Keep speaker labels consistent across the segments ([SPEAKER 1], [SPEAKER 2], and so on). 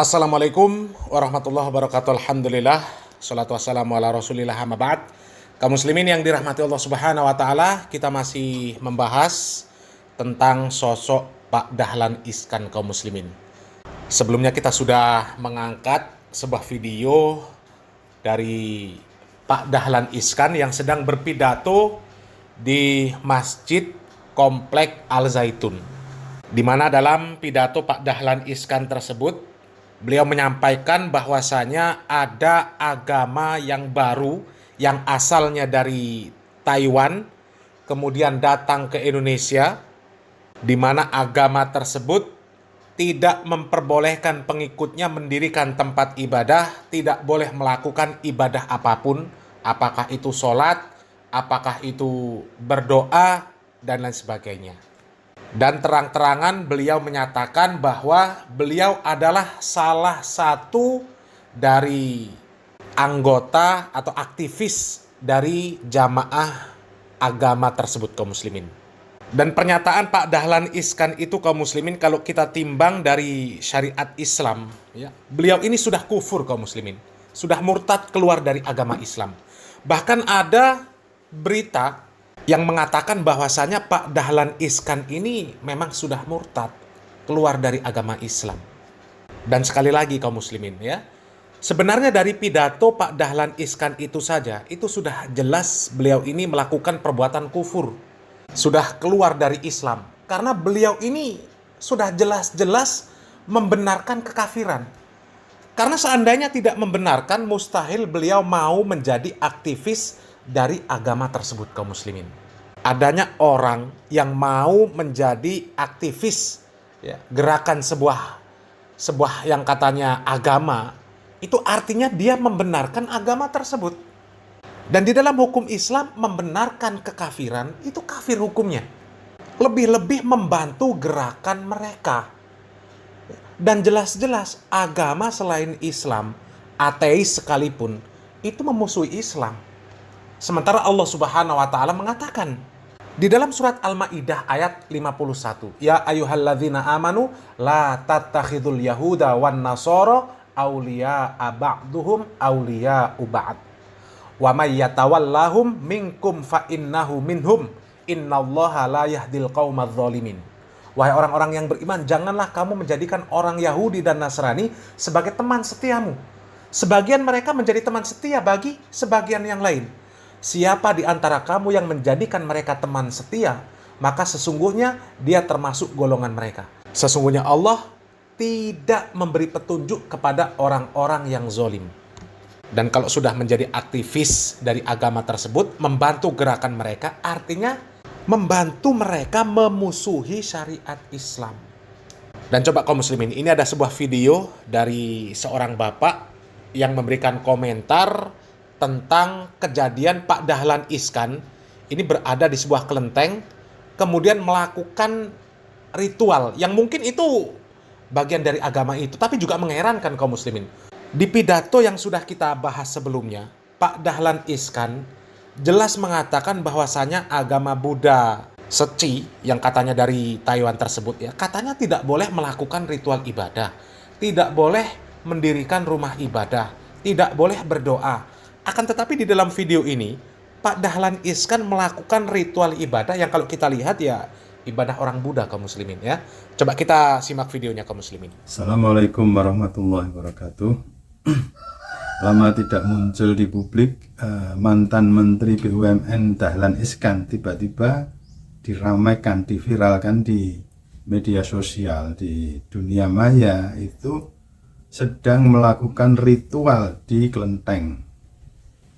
[SPEAKER 1] Assalamualaikum warahmatullahi wabarakatuh. Alhamdulillah, salatu wassalamu ala rasulillah, amma ba'd. Kaum muslimin yang dirahmati Allah subhanahu wa ta'ala, kita masih membahas tentang sosok Pak Dahlan Iskan kaum muslimin. Sebelumnya kita sudah mengangkat sebuah video dari Pak Dahlan Iskan yang sedang berpidato di Masjid Komplek Al Zaitun, di mana dalam pidato Pak Dahlan Iskan tersebut beliau menyampaikan bahwasanya ada agama yang baru yang asalnya dari Taiwan kemudian datang ke Indonesia, di mana agama tersebut tidak memperbolehkan pengikutnya mendirikan tempat ibadah, tidak boleh melakukan ibadah apapun, apakah itu sholat, apakah itu berdoa, dan lain sebagainya. Dan terang-terangan beliau menyatakan bahwa beliau adalah salah satu dari anggota atau aktivis dari jamaah agama tersebut kaum muslimin. Dan pernyataan Pak Dahlan Iskan itu kaum muslimin, kalau kita timbang dari syariat Islam, ya, beliau ini sudah kufur kaum muslimin, sudah murtad keluar dari agama Islam. Bahkan ada berita yang mengatakan bahwasanya Pak Dahlan Iskan ini memang sudah murtad, keluar dari agama Islam. Dan sekali lagi kaum muslimin, ya, sebenarnya dari pidato Pak Dahlan Iskan itu saja, itu sudah jelas beliau ini melakukan perbuatan kufur, sudah keluar dari Islam. Karena beliau ini sudah jelas-jelas membenarkan kekafiran. Karena seandainya tidak membenarkan, mustahil beliau mau menjadi aktivis dari agama tersebut kaum muslimin. Adanya orang yang mau menjadi aktivis, ya, gerakan sebuah yang katanya agama, itu artinya dia membenarkan agama tersebut. Dan di dalam hukum Islam, membenarkan kekafiran itu kafir hukumnya. Lebih-lebih membantu gerakan mereka. Dan jelas-jelas agama selain Islam, ateis sekalipun, itu memusuhi Islam. Sementara Allah subhanahu wa ta'ala mengatakan di dalam surat Al-Ma'idah ayat 51, ya ayyuhalladzina amanu la tattakhidul yahuda wan nasara awliya'a ba'duhum awliya'u ba'd wa may yatawallahum minkum fa innahu minhum innallaha la yahdil qaumadz zalimin. Wahai orang-orang yang beriman, janganlah kamu menjadikan orang Yahudi dan Nasrani sebagai teman setiamu. Sebagian mereka menjadi teman setia bagi sebagian yang lain. Siapa di antara kamu yang menjadikan mereka teman setia, maka sesungguhnya dia termasuk golongan mereka. Sesungguhnya Allah tidak memberi petunjuk kepada orang-orang yang zalim. Dan kalau sudah menjadi aktivis dari agama tersebut, membantu gerakan mereka, artinya membantu mereka memusuhi syariat Islam. Dan coba kaum muslimin, ini ada sebuah video dari seorang bapak yang memberikan komentar tentang kejadian Pak Dahlan Iskan ini berada di sebuah kelenteng, kemudian melakukan ritual yang mungkin itu bagian dari agama itu, tapi juga mengherankan kaum muslimin. Di pidato yang sudah kita bahas sebelumnya, Pak Dahlan Iskan jelas mengatakan bahwasanya agama Buddha Seci yang katanya dari Taiwan tersebut, ya, katanya tidak boleh melakukan ritual ibadah, tidak boleh mendirikan rumah ibadah, tidak boleh berdoa. Akan tetapi di dalam video ini, Pak Dahlan Iskan melakukan ritual ibadah yang kalau kita lihat ya ibadah orang Buddha kaum muslimin, ya. Coba kita simak videonya kaum muslimin.
[SPEAKER 2] Assalamualaikum warahmatullahi wabarakatuh. Lama tidak muncul di publik, mantan Menteri BUMN Dahlan Iskan tiba-tiba diramaikan, diviralkan di media sosial, di dunia maya, itu sedang melakukan ritual di kelenteng.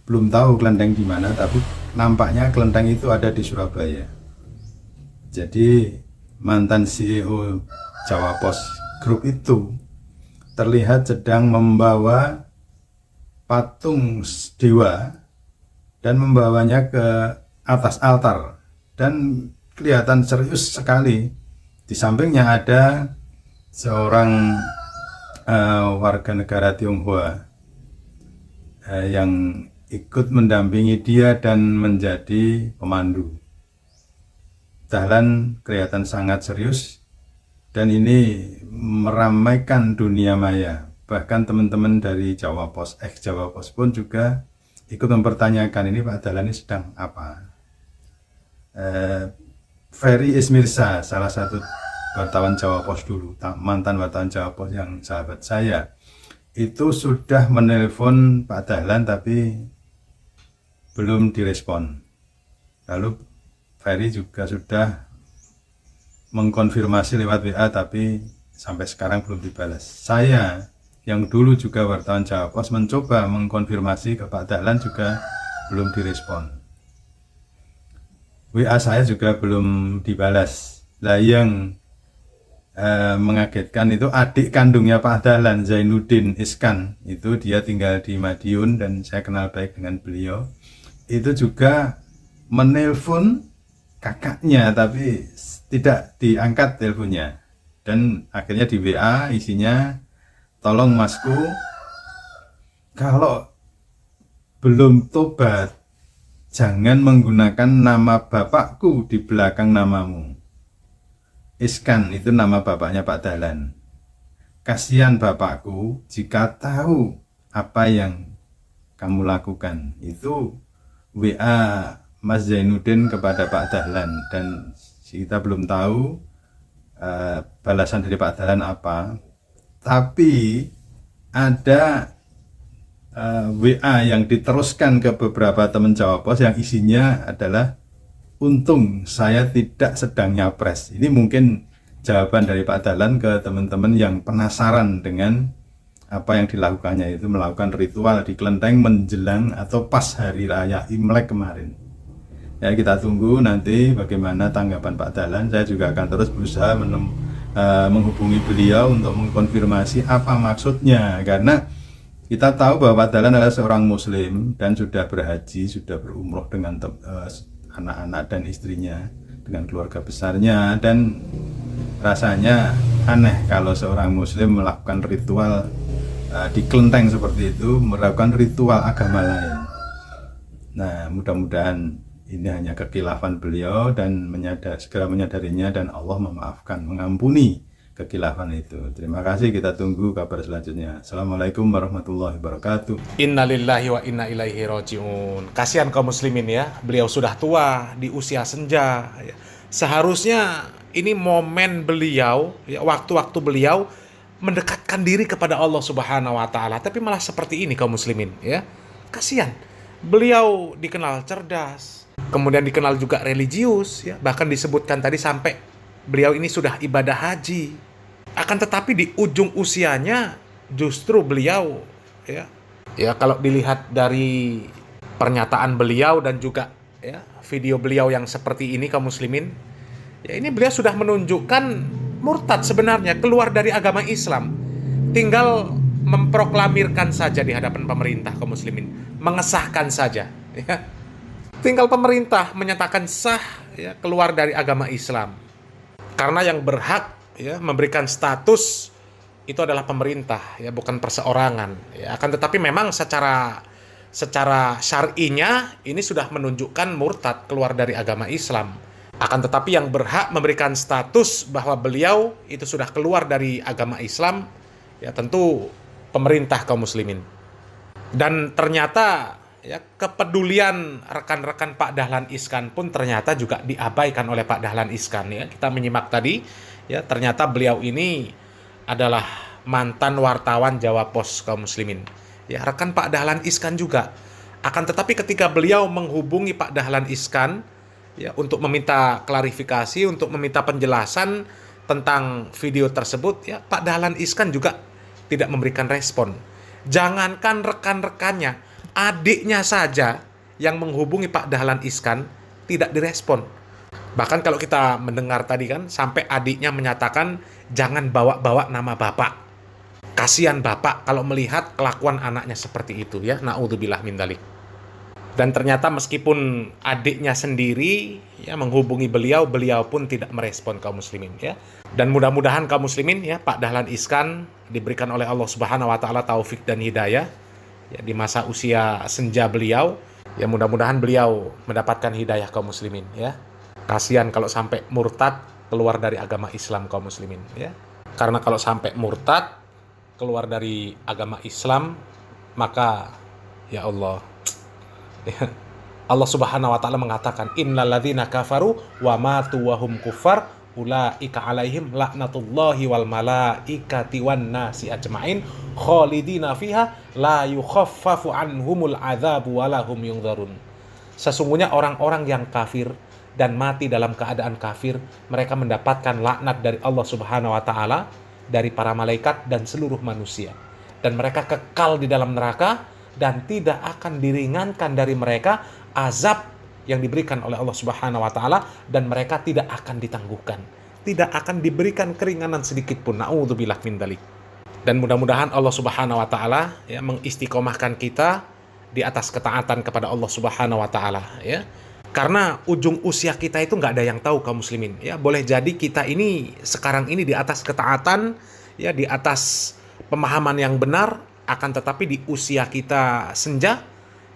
[SPEAKER 2] Belum tahu kelenteng di mana, tapi nampaknya kelenteng itu ada di Surabaya. Jadi mantan CEO Jawa Pos Group itu terlihat sedang membawa patung dewa dan membawanya ke atas altar, dan kelihatan serius sekali. Di sampingnya ada seorang warga negara Tionghoa yang ikut mendampingi dia dan menjadi pemandu. Dahlan kelihatan sangat serius dan ini meramaikan dunia maya. Bahkan teman-teman dari Jawa Pos, Jawa Pos pun juga ikut mempertanyakan ini Pak Dahlan ini sedang apa. Ferry Ismirsa, salah satu wartawan Jawa Pos dulu, mantan wartawan Jawa Pos yang sahabat saya, itu sudah menelpon Pak Dahlan tapi belum direspon. Lalu Ferry juga sudah mengkonfirmasi lewat WA tapi sampai sekarang belum dibalas. Saya yang dulu juga wartawan Jawa Pos mencoba mengkonfirmasi ke Pak Dahlan juga belum direspon. WA saya juga belum dibalas. Lah yang mengagetkan itu adik kandungnya Pak Dahlan, Zainuddin Iskan, itu dia tinggal di Madiun dan saya kenal baik dengan beliau. Itu juga menelpon kakaknya tapi tidak diangkat teleponnya. Dan akhirnya di WA isinya, tolong Masku, kalau belum tobat jangan menggunakan nama bapakku di belakang namamu. Iskan itu nama bapaknya Pak Dahlan. Kasihan bapakku jika tahu apa yang kamu lakukan. Itu WA Mas Zainuddin kepada Pak Dahlan, dan kita belum tahu balasan dari Pak Dahlan apa. Tapi ada WA yang diteruskan ke beberapa teman Jawa Pos yang isinya adalah, untung saya tidak sedang nyapres. Ini mungkin jawaban dari Pak Dahlan ke teman-teman yang penasaran dengan apa yang dilakukannya, itu melakukan ritual di kelenteng menjelang atau pas hari raya Imlek kemarin. Ya, kita tunggu nanti bagaimana tanggapan Pak Dahlan. Saya juga akan terus berusaha menghubungi beliau untuk mengkonfirmasi apa maksudnya, karena kita tahu bahwa Pak Dahlan adalah seorang Muslim dan sudah berhaji, sudah berumroh dengan anak-anak dan istrinya, dengan keluarga besarnya, dan rasanya aneh kalau seorang Muslim melakukan ritual di kelenteng seperti itu, melakukan ritual agama lain. Nah, mudah-mudahan ini hanya kekhilafan beliau dan segera menyadarinya, dan Allah memaafkan, mengampuni kekhilafan itu. Terima kasih, kita tunggu kabar selanjutnya. Assalamualaikum warahmatullahi wabarakatuh.
[SPEAKER 1] Innalillahi wa inna ilaihi rajiun. Kasihan kaum muslimin ya, beliau sudah tua di usia senja. Seharusnya ini momen beliau, ya, waktu-waktu beliau mendekatkan diri kepada Allah Subhanahu wa taala, tapi malah seperti ini kaum muslimin ya. Kasihan. Beliau dikenal cerdas, kemudian dikenal juga religius ya, bahkan disebutkan tadi sampai beliau ini sudah ibadah haji. Akan tetapi di ujung usianya justru beliau ya kalau dilihat dari pernyataan beliau dan juga ya video beliau yang seperti ini kaum muslimin, ya ini beliau sudah menunjukkan murtad sebenarnya, keluar dari agama Islam. Tinggal memproklamirkan saja di hadapan pemerintah kaum muslimin, mengesahkan saja ya. Tinggal pemerintah menyatakan sah ya keluar dari agama Islam. Karena yang berhak ya memberikan status itu adalah pemerintah ya, bukan perseorangan ya. Akan tetapi memang secara syar'inya ini sudah menunjukkan murtad, keluar dari agama Islam. Akan tetapi yang berhak memberikan status bahwa beliau itu sudah keluar dari agama Islam ya tentu pemerintah kaum muslimin. Dan ternyata ya kepedulian rekan-rekan Pak Dahlan Iskan pun ternyata juga diabaikan oleh Pak Dahlan Iskan ya. Kita menyimak tadi ya, ternyata beliau ini adalah mantan wartawan Jawa Pos kaum muslimin. Ya, rekan Pak Dahlan Iskan juga. Akan tetapi ketika beliau menghubungi Pak Dahlan Iskan ya untuk meminta klarifikasi, untuk meminta penjelasan tentang video tersebut ya, Pak Dahlan Iskan juga tidak memberikan respon. Jangankan rekan-rekannya, adiknya saja yang menghubungi Pak Dahlan Iskan tidak direspon. Bahkan kalau kita mendengar tadi kan, sampai adiknya menyatakan jangan bawa-bawa nama bapak. Kasihan bapak kalau melihat kelakuan anaknya seperti itu ya. Na'udzubillah min dzalik. Dan ternyata meskipun adiknya sendiri ya menghubungi beliau, beliau pun tidak merespon kaum muslimin ya. Dan mudah-mudahan kaum muslimin ya, Pak Dahlan Iskan diberikan oleh Allah Subhanahu wa taala taufik dan hidayah ya di masa usia senja beliau. Ya mudah-mudahan beliau mendapatkan hidayah kaum muslimin ya. Kasihan kalau sampai murtad keluar dari agama Islam kaum muslimin ya. Karena kalau sampai murtad keluar dari agama Islam, maka ya Allah, Allah Subhanahu wa taala mengatakan innal ladzina kafaru wa matu wa hum kuffar ulaika alaihim laknatullahi wal malaikati wan nasi ajmain khalidina fiha la yukhaffafu anhumul adzabu wa lahum yunzarun. Sesungguhnya orang-orang yang kafir dan mati dalam keadaan kafir, mereka mendapatkan laknat dari Allah Subhanahu wa taala, dari para malaikat dan seluruh manusia. Dan mereka kekal di dalam neraka dan tidak akan diringankan dari mereka azab yang diberikan oleh Allah Subhanahu wa taala, dan mereka tidak akan ditangguhkan. Tidak akan diberikan keringanan sedikit pun. Na'udzubillah min dzalik. Dan mudah-mudahan Allah Subhanahu wa taala ya mengistiqomahkan kita di atas ketaatan kepada Allah Subhanahu wa taala ya. Karena ujung usia kita itu nggak ada yang tahu kaum muslimin ya. Boleh jadi kita ini sekarang ini di atas ketaatan ya, di atas pemahaman yang benar, akan tetapi di usia kita senja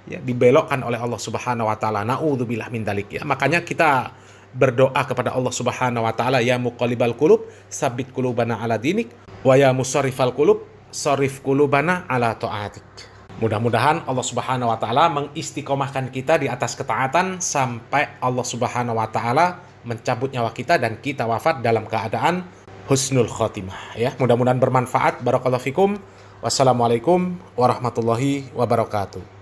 [SPEAKER 1] ya dibelokkan oleh Allah Subhanahu wa taala. Na'udzubillah min dzalik ya. Makanya kita berdoa kepada Allah Subhanahu wa taala, ya muqallibal qulub tsabbit qulubana ala dinik wa ya musarrifal qulub sharif qulubana ala taatik. Mudah-mudahan Allah Subhanahu wa taala mengistiqomahkan kita di atas ketaatan sampai Allah Subhanahu wa taala mencabut nyawa kita dan kita wafat dalam keadaan husnul khotimah ya. Mudah-mudahan bermanfaat. Barakallahu fikum. Wassalamualaikum warahmatullahi wabarakatuh.